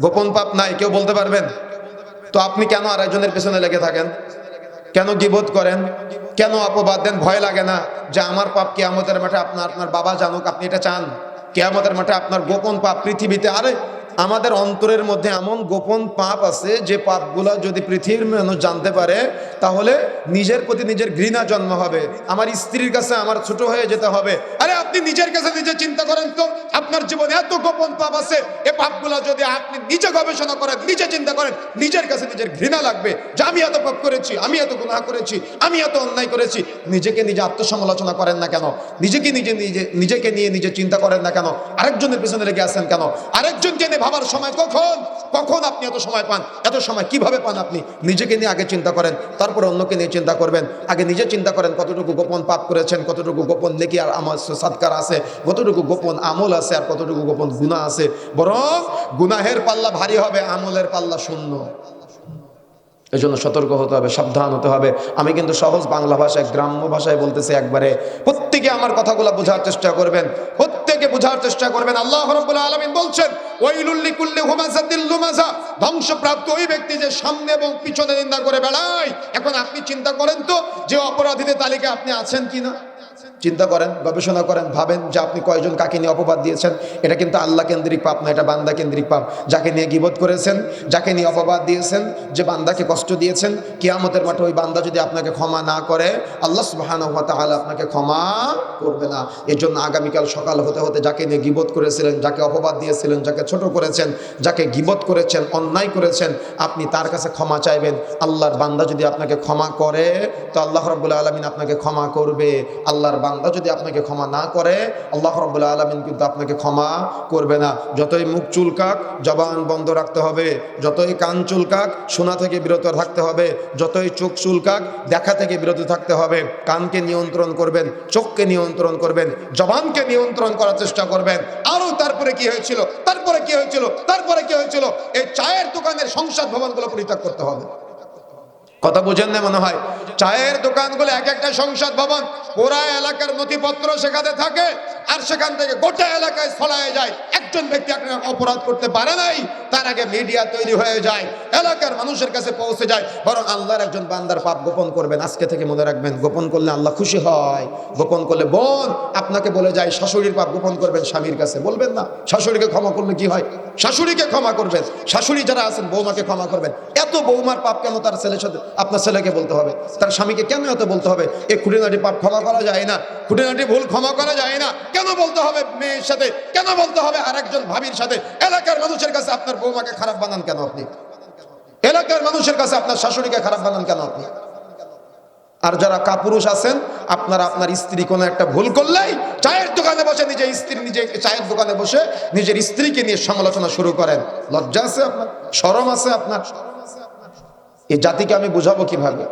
গোপন পাপ নাই, কেউ বলতে পারবেন? তো আপনি কেন আরেকজনের পেছনে লেগে থাকেন? কেন গীবত করেন? কেন অপবাদ দেন? ভয় লাগে না যে আমার পাপ কিয়ামতের মাঠে আপনার বাবা জানুক? আপনি এটা চান কিয়ামতের মাঠে আপনার গোপন পাপ পৃথিবীতে? আরে আমাদের অন্তরের মধ্যে এমন গোপন পাপ আছে যে পাপগুলো যদি পৃথিবীর মানুষ জানতে পারে তাহলে নিজের প্রতি নিজের ঘৃণা জন্ম হবে, আমার স্ত্রীর কাছে আমার ছোট হয়ে যেতে হবে। আরে আপনি নিজের কাছে নিজে চিন্তা করেন তো, আপনার জীবনে এত গোপন পাপ আছে, এই পাপগুলো যদি আপনি নিজে গবেষণা করেন, নিজে চিন্তা করেন, নিজের কাছে নিজের ঘৃণা লাগবে যে আমি এত পাপ করেছি, আমি এত গুনাহ করেছি, আমি এত অন্যায় করেছি। নিজেকে নিজে আত্মসমালোচনা করেন না কেন? নিজেকে নিয়ে নিজে চিন্তা করেন না কেন? আরেকজনের পিছনে লেগে আছেন কেন? আরেকজনকে নিয়ে ভাবার সময় কখন আপনি এত সময় পান? এত সময় কিভাবে পান আপনি? নিজেকে নিয়ে আগে চিন্তা করেন, তারপরে অন্যকে নিয়ে চিন্তা করবেন। আগে নিজে চিন্তা করেন কতটুকু গোপন পাপ করেছেন, কতটুকু গোপন নেকি আর আমল সাদকার আছে, কতটুকু গোপন আমল আছে আর কতটুকু গোপন গুনাহ আছে। বরং গুনাহের পাল্লা ভারী হবে, আমলের পাল্লা শূন্য। এই জন্য সতর্ক হতে হবে, সাবধান হতে হবে। আমি কিন্তু সহজ বাংলা ভাষায়, গ্রাম্য ভাষায় বলতেছি একবারে। প্রত্যেকে আমার কথাগুলো বোঝার চেষ্টা করবেন, প্রত্যেকে বোঝার চেষ্টা করবেন। আল্লাহ রাব্বুল আলামিন বলছেন ওয়াইলুল লিকুল্লি হুমাযাতিল লুমাযা, ধ্বংসপ্রাপ্ত ওই ব্যক্তি যে সামনে এবং পিছনে নিন্দা করে বেড়ায়। এখন আপনি চিন্তা করেন তো যে অপরাধীদের তালিকায় আপনি আছেন কিনা? চিন্তা করেন, গবেষণা করেন, ভাবেন যে আপনি কয়জন কাকে নিয়ে অপবাদ দিয়েছেন। এটা কিন্তু আল্লাহ কেন্দ্রিক পাপ না, এটা বান্দা কেন্দ্রিক পাপ। যাকে নিয়ে গীবত করেছেন, যাকে নিয়ে অপবাদ দিয়েছেন, যে বান্দাকে কষ্ট দিয়েছেন, কিয়ামতের মাঠে ওই বান্দা যদি আপনাকে ক্ষমা না করে, আল্লাহ সুবহানাহু ওয়া তাআলা আপনাকে ক্ষমা করবে না। এর জন্য আগামীকাল সকাল হতে হতে যাকে নিয়ে গীবত করেছিলেন, যাকে অপবাদ দিয়েছিলেন, যাকে ছোট করেছেন, যাকে গীবত করেছেন, অন্যায় করেছেন, আপনি তার কাছে ক্ষমা চাইবেন। আল্লাহর বান্দা যদি আপনাকে ক্ষমা করে তো আল্লাহ রাব্বুল আলামিন আপনাকে ক্ষমা করবে। আল্লাহর বান্দা যদি আপনাকে ক্ষমা না করে, আল্লাহ রাব্বুল আলামিন কিন্তু আপনাকে ক্ষমা করবে না। যতই মুখ চুলকাক জবান বন্ধ রাখতে হবে, যতই কান চুলকাক শোনা থেকে বিরত থাকতে হবে, যতই চোখ চুলকাক দেখা থেকে বিরত থাকতে হবে। কানকে নিয়ন্ত্রণ করবেন, চোখকে নিয়ন্ত্রণ করবেন, জবানকে নিয়ন্ত্রণ করার চেষ্টা করবেন। আরো তারপরে কি হয়েছিল, তারপরে কি হয়েছিল, তারপরে কি হয়েছিল? এই চায়ের দোকানের সংসদ ভবনগুলো পরিত্যাগ করতে হবে। কথা বুঝেন না মনে হয়? চায়ের দোকানগুলো এক একটা সংসদ ভবন, পুরা এলাকার নথিপত্র সেখানে থাকে, আর সেখান থেকে গোটা এলাকায় ছড়ায় যায়। একজন ব্যক্তি একটা অপরাধ করতে পারে নাই, তার আগে মিডিয়া তৈরি হয়ে যায়, এলাকার মানুষের কাছে পৌঁছে যায়। বরং আল্লাহর একজন বান্দার পাপ গোপন করবেন, আজকে থেকে মনে রাখবেন, গোপন করলে আল্লাহ খুশি হয়। গোপন করলে বোন আপনাকে বলে যায় শাশুড়ির পাপ গোপন করবেন, স্বামীর কাছে বলবেন না। শাশুড়িকে ক্ষমা করলে কি হয়? শাশুড়িকে ক্ষমা করবেন, শাশুড়ি যারা আছেন বৌমাকে ক্ষমা করবেন। এত বৌমার পাপ কেন তার ছেলের সাথে, আপনার ছেলেকে বলতে হবে? তার স্বামীকে কেন এত বলতে হবে? এই খুঁটিনাটি পাপ ক্ষমা করা যায় না, খুঁটিনাটি ভুল ক্ষমা করা যায় না, কেন বলতে হবে মেয়ের সাথে, কেন বলতে হবে আরেকজন ভাবির সাথে? এলাকার মানুষের কাছে আপনার বৌমাকে খারাপ বানান কেন আপনি? এলাকার মানুষের কাছে আপনার শাশুড়িকে খারাপ বানান কেন আপনি? আর যারা কাপুরুষ আছেন, আপনারা আপনার স্ত্রী কোনো একটা ভুল করলেই চায়ের দোকানে বসে নিজে চায়ের দোকানে বসে নিজের স্ত্রীকে নিয়ে সমালোচনা শুরু করেন। লজ্জা আছে আপনার? শরম আছে আপনার? এই জাতিকে আমি বুঝাবো কিভাবে?